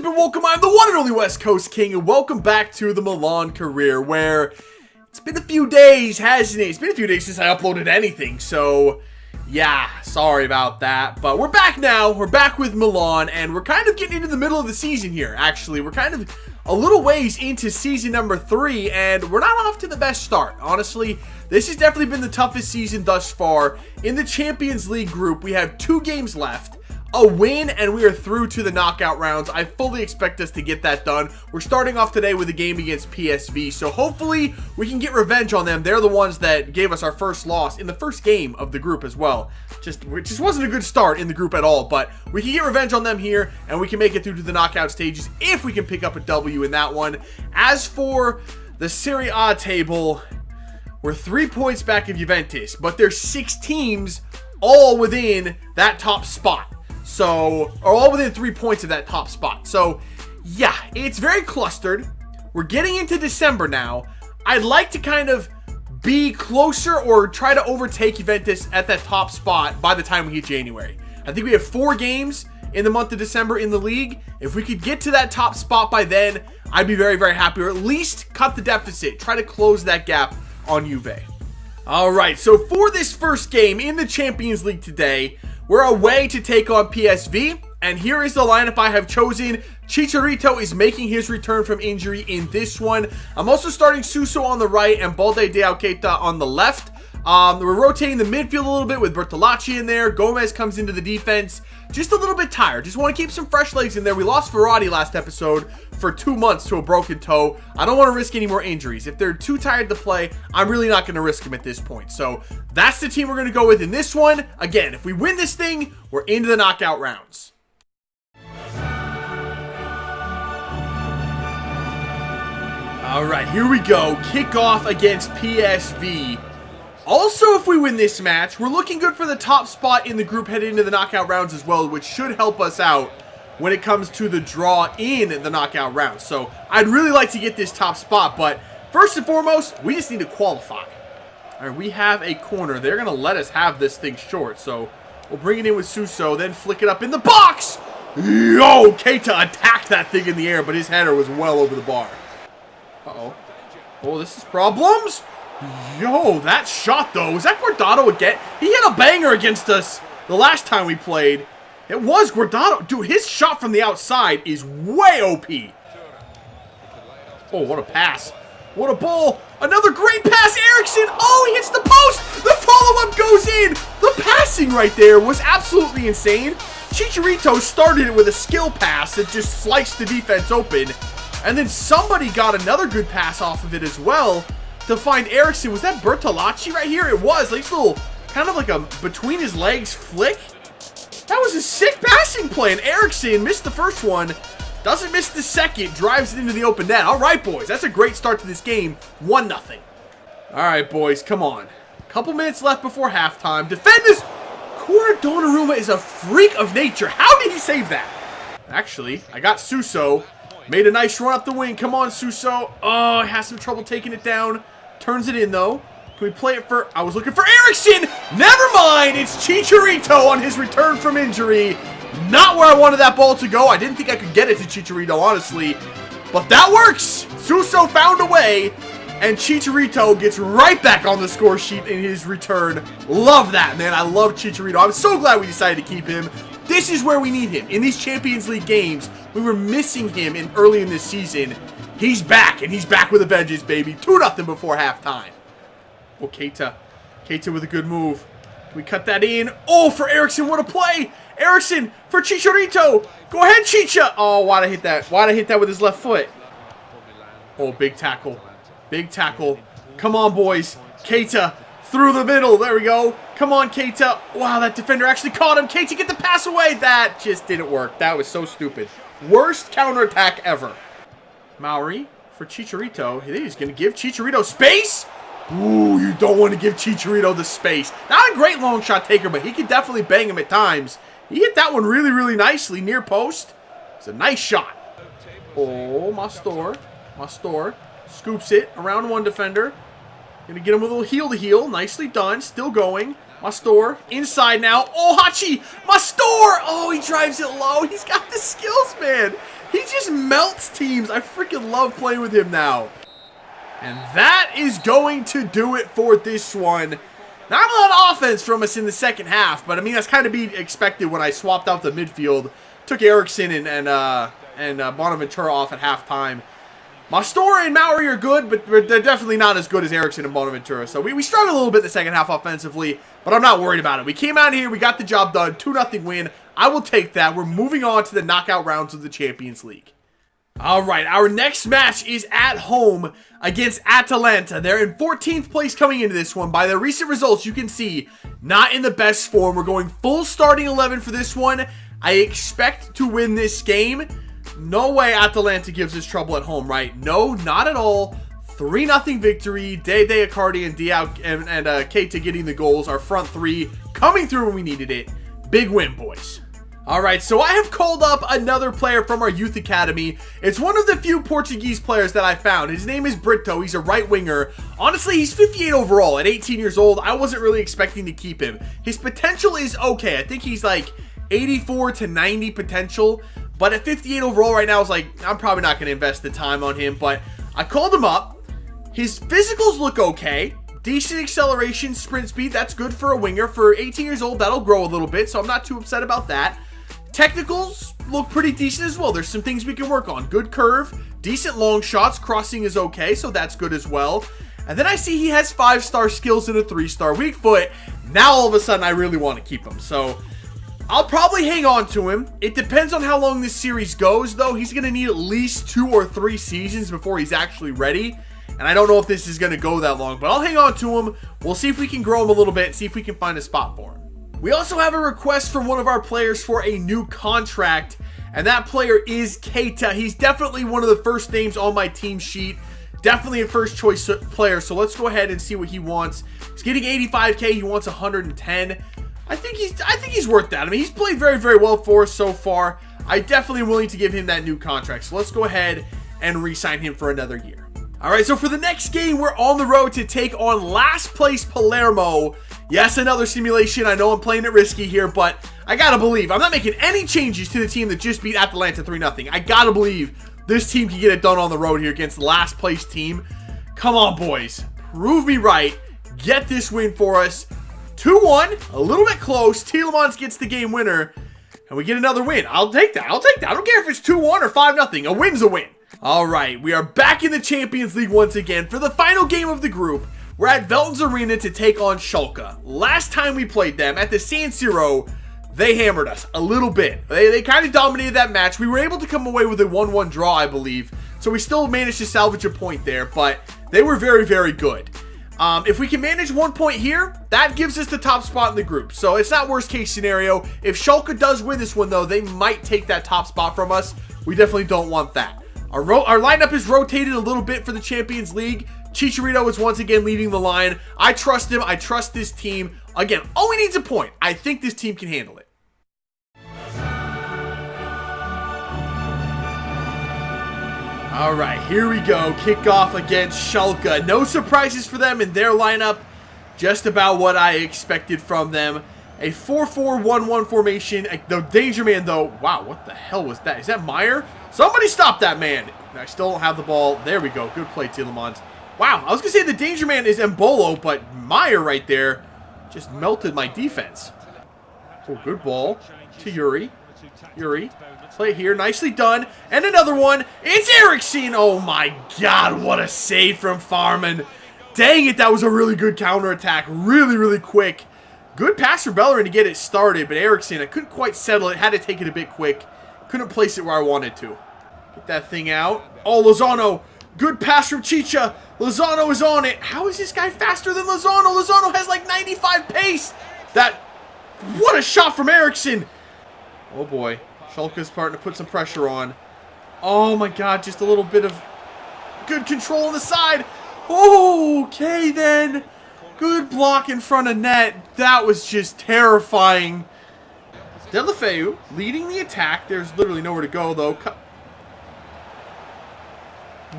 up and welcome, I'm the one and only West Coast King, and welcome back to the Milan career, where it's been a few days, hasn't it? It's been a few days since I uploaded anything, so yeah, sorry about that. But we're back now, we're back with Milan, and we're kind of getting into the middle of the season here, actually. We're kind of a little ways into season number 3, and we're not off to the best start. Honestly, this has definitely been the toughest season thus far. In the Champions League group, we have 2 games left. A win, and we are through to the knockout rounds. I fully expect us to get that done. We're starting off today with a game against PSV, so hopefully we can get revenge on them. They're the ones that gave us our first loss in the first game of the group as well. It just wasn't a good start in the group at all, but we can get revenge on them here, and we can make it through to the knockout stages if we can pick up a W in that one. As for the Serie A table, we're 3 points back of Juventus, but there's 6 teams all within that top spot. So, or all within 3 points of that top spot. So, yeah, it's very clustered. We're getting into December now. I'd like to kind of be closer or try to overtake Juventus at that top spot by the time we hit January. I think we have 4 games in the month of December in the league. If we could get to that top spot by then, I'd be very, very happy. Or at least cut the deficit. Try to close that gap on Juve. Alright, so for this first game in the Champions League today, we're away to take on PSV, and here is the lineup I have chosen. Chicharito is making his return from injury in this one. I'm also starting Suso on the right and Balde de Alqueta on the left. We're rotating the midfield a little bit with Bertolacci in there. Gomez comes into the defense. Just a little bit tired. Just want to keep some fresh legs in there. We lost Verratti last episode for 2 months to a broken toe. I don't want to risk any more injuries. If they're too tired to play, I'm really not going to risk them at this point. So that's the team we're going to go with in this one. Again, if we win this thing, we're into the knockout rounds. All right, here we go. Kickoff against PSV. Also, if we win this match, we're looking good for the top spot in the group heading into the knockout rounds as well, which should help us out when it comes to the draw in the knockout rounds. So, I'd really like to get this top spot, but first and foremost, we just need to qualify. All right, we have a corner. They're going to let us have this thing short, so we'll bring it in with Suso, then flick it up in the box! Yo, Keita attacked that thing in the air, but his header was well over the bar. Uh-oh. Oh, this is problems? Yo, that shot though, was that Guardado again? He hit a banger against us the last time we played. It was Guardado. Dude, his shot from the outside is way OP. Oh, what a pass. What a ball. Another great pass, Eriksson. Oh, he hits the post. The follow-up goes in. The passing right there was absolutely insane. Chicharito started it with a skill pass that just sliced the defense open. And then somebody got another good pass off of it as well. To find Eriksson. Was that Bertolacci right here? It was. Like a little, kind of like a between his legs flick. That was a sick passing play. And Eriksson missed the first one. Doesn't miss the second. Drives it into the open net. All right, boys. That's a great start to this game. 1-0. All right, boys. Come on. Couple minutes left before halftime. Defend this. Donnarumma is a freak of nature. How did he save that? Actually, I got Suso. Made a nice run up the wing. Come on, Suso. Oh, has some trouble taking it down. Turns it in, though. Can we play it for... I was looking for Eriksson. Never mind. It's Chicharito on his return from injury. Not where I wanted that ball to go. I didn't think I could get it to Chicharito, honestly. But that works. Suso found a way. And Chicharito gets right back on the score sheet in his return. Love that, man. I love Chicharito. I'm so glad we decided to keep him. This is where we need him. In these Champions League games, we were missing him early in this season. He's back, and he's back with a vengeance, baby. 2-0 before halftime. Oh, Keita. Keita with a good move. Can we cut that in? Oh, for Eriksson, what a play! Eriksson for Chicharito. Go ahead, Chicha. Oh, why'd I hit that? Why'd I hit that with his left foot? Oh, big tackle. Big tackle. Come on, boys. Keita through the middle. There we go. Come on, Keita. Wow, that defender actually caught him. Keita, get the pass away. That just didn't work. That was so stupid. Worst counterattack ever. Mauri for Chicharito. He's going to give Chicharito space. Ooh, you don't want to give Chicharito the space. Not a great long shot taker, but he can definitely bang him at times. He hit that one really, really nicely near post. It's a nice shot. Oh, Mastor. Mastor scoops it around one defender. Gonna get him with a little heel to heel. Nicely done. Still going. Mastor inside now. Oh, Hachi! Mastor! Oh, he drives it low. He's got the skills, man. He just melts teams. I freaking love playing with him now. And that is going to do it for this one. Not a lot of offense from us in the second half, but I mean, that's kind of be expected when I swapped out the midfield. Took Eriksson and Bonaventura off at halftime. Mastora and Maori are good, but they're definitely not as good as Eriksson and Bonaventura. So we struggled a little bit in the second half offensively, but I'm not worried about it. We came out here, we got the job done, 2-0 win. I will take that. We're moving on to the knockout rounds of the Champions League. All right, our next match is at home against Atalanta. They're in 14th place coming into this one. By the recent results, you can see not in the best form. We're going full starting 11 for this one. I expect to win this game. No way Atalanta gives us trouble at home, right? No, not at all. 3-0 victory. Dede, Icardi, and Diao and Keita getting the goals. Our front three coming through when we needed it. Big win, boys. All right, so I have called up another player from our youth academy. It's one of the few Portuguese players that I found. His name is Brito. He's a right winger. Honestly, he's 58 overall at 18 years old. I wasn't really expecting to keep him. His potential is okay. I think he's like 84 to 90 potential. But at 58 overall right now, I was like, I'm probably not going to invest the time on him. But I called him up. His physicals look okay. Decent acceleration, sprint speed. That's good for a winger. For 18 years old, that'll grow a little bit. So I'm not too upset about that. Technicals look pretty decent as well. There's some things we can work on. Good curve, decent long shots. Crossing is okay, so that's good as well. And then I see he has 5-star skills and a 3-star weak foot. Now all of a sudden I really want to keep him. So I'll probably hang on to him. It depends on how long this series goes, though. He's going to need at least 2 or 3 seasons before he's actually ready. And I don't know if this is going to go that long, but I'll hang on to him. We'll see if we can grow him a little bit and see if we can find a spot for him. We also have a request from one of our players for a new contract, and that player is Keita. He's definitely one of the first names on my team sheet. Definitely a first choice player, so let's go ahead and see what he wants. He's getting 85K. He wants 110. I think he's worth that. I mean, he's played very, very well for us so far. I definitely am willing to give him that new contract, so let's go ahead and re-sign him for another year. All right, so for the next game, we're on the road to take on last place Palermo. Yes, another simulation. I know I'm playing it risky here, but I gotta believe. I'm not making any changes to the team that just beat Atalanta 3-0. I gotta believe this team can get it done on the road here against the last place team. Come on, boys. Prove me right. Get this win for us. 2-1, a little bit close. Tielemans gets the game winner, and we get another win. I'll take that. I'll take that. I don't care if it's 2-1 or 5-0. A win's a win. All right, we are back in the Champions League once again for the final game of the group. We're at Velton's Arena to take on Schalke. Last time we played them at the San Siro, they hammered us a little bit. They kind of dominated that match. We were able to come away with a 1-1 draw, I believe. So we still managed to salvage a point there, but they were very, very good. If we can manage 1 point here, that gives us the top spot in the group. So it's not worst case scenario. If Schalke does win this one, though, they might take that top spot from us. We definitely don't want that. Our lineup is rotated a little bit for the Champions League. Chicharito is once again leading the line. I trust him. I trust this team. Again, all he needs a point. I think this team can handle it. All right, here we go. Kickoff against Schalke. No surprises for them in their lineup. Just about what I expected from them. A 4-4-1-1 formation. The danger man, though. Wow, what the hell was that? Is that Meyer? Somebody stop that man. I still don't have the ball. There we go. Good play, Tielemans. Wow, I was going to say the danger man is Embolo, but Meyer right there just melted my defense. Oh, good ball to Yuri. Yuri, play here. Nicely done. And another one. It's Eriksson. Oh, my God. What a save from Farman. Dang it, that was a really good counterattack. Really, really quick. Good pass for Bellerin to get it started, but Eriksson, I couldn't quite settle it. Had to take it a bit quick. Couldn't place it where I wanted to. Get that thing out. Oh, Lozano. Good pass from Chicha. Lozano is on it. How is this guy faster than Lozano? Lozano has like 95 pace. What a shot from Eriksson. Oh boy. Schalke's starting to put some pressure on. Oh my God, just a little bit of good control on the side. Oh, okay then. Good block in front of net. That was just terrifying. Delafeu leading the attack. There's literally nowhere to go though.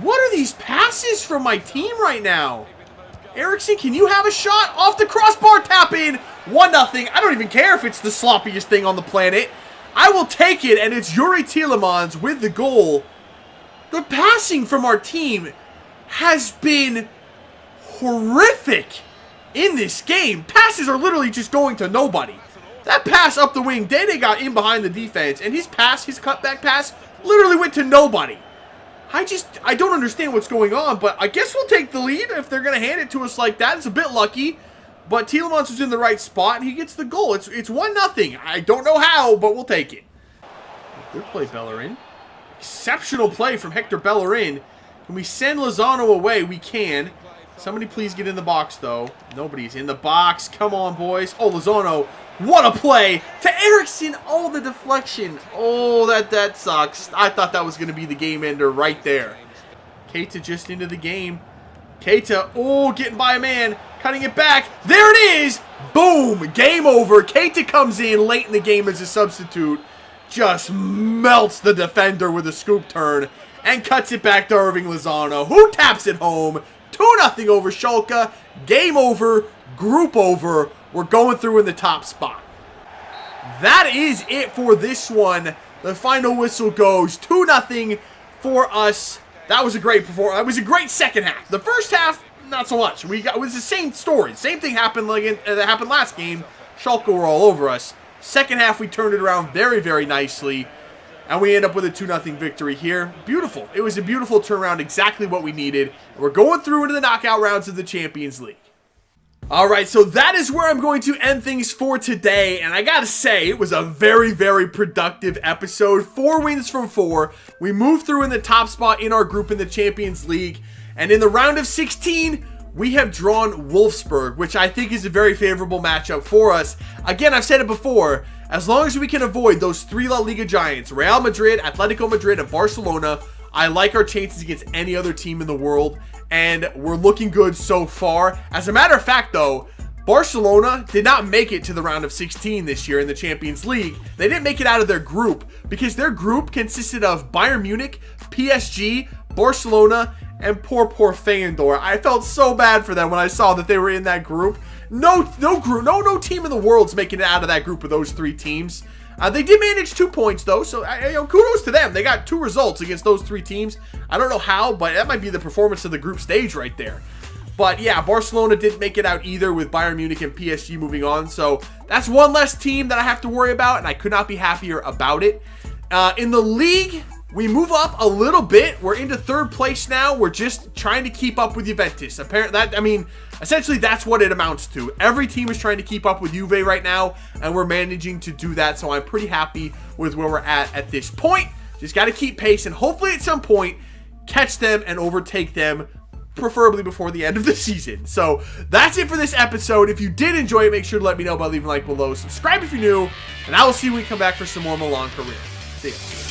What are these passes from my team right now? Eriksson, can you have a shot? Off the crossbar, tap in. 1-0. I don't even care if it's the sloppiest thing on the planet. I will take it, and it's Youri Tielemans with the goal. The passing from our team has been horrific in this game. Passes are literally just going to nobody. That pass up the wing, Dede got in behind the defense, and his cutback pass, literally went to nobody. I don't understand what's going on, but I guess we'll take the lead if they're going to hand it to us like that. It's a bit lucky, but Tielemans was in the right spot, and he gets the goal. It's 1-0. I don't know how, but we'll take it. Good play, Bellerin. Exceptional play from Hector Bellerin. Can we send Lozano away? We can. Somebody please get in the box, though. Nobody's in the box. Come on, boys. Oh, Lozano. What a play to Eriksson. Oh, the deflection. Oh, that sucks. I thought that was going to be the game ender right there. Keita just into the game. Keita, oh, getting by a man. Cutting it back. There it is. Boom. Game over. Keita comes in late in the game as a substitute. Just melts the defender with a scoop turn. And cuts it back to Irving Lozano, who taps it home. 2-0 over Schalke. Game over. Group over. We're going through in the top spot. That is it for this one. The final whistle goes 2-0 for us. That was a great performance. It was a great second half. The first half, not so much. It was the same story. Same thing happened that happened last game. Schalke were all over us. Second half, we turned it around very, very nicely. And we end up with a 2-0 victory here. Beautiful. It was a beautiful turnaround, exactly what we needed. We're going through into the knockout rounds of the Champions League. Alright, so that is where I'm going to end things for today. And I gotta say, it was a very, very productive episode. 4 wins from 4. We moved through in the top spot in our group in the Champions League. And in the round of 16, we have drawn Wolfsburg, which I think is a very favorable matchup for us. Again, I've said it before. As long as we can avoid those 3 La Liga giants, Real Madrid, Atletico Madrid, and Barcelona, I like our chances against any other team in the world, and we're looking good so far. As a matter of fact, though, Barcelona did not make it to the round of 16 this year in the Champions League. They didn't make it out of their group because their group consisted of Bayern Munich, PSG, Barcelona, and poor Feyenoord. I felt so bad for them when I saw that they were in that group. No team in the world's making it out of that group of those 3 teams. They did manage 2 points, though, so kudos to them. They got 2 results against those 3 teams. I don't know how, but that might be the performance of the group stage right there. But yeah, Barcelona didn't make it out either with Bayern Munich and PSG moving on. So that's one less team that I have to worry about, and I could not be happier about it. In the league, we move up a little bit. We're into 3rd place now. We're just trying to keep up with Juventus. Essentially, that's what it amounts to. Every team is trying to keep up with Juve right now, and we're managing to do that. So I'm pretty happy with where we're at this point. Just got to keep pace, and hopefully at some point, catch them and overtake them, preferably before the end of the season. So that's it for this episode. If you did enjoy it, make sure to let me know by leaving a like below. Subscribe if you're new, and I will see you when we come back for some more Milan career. See ya.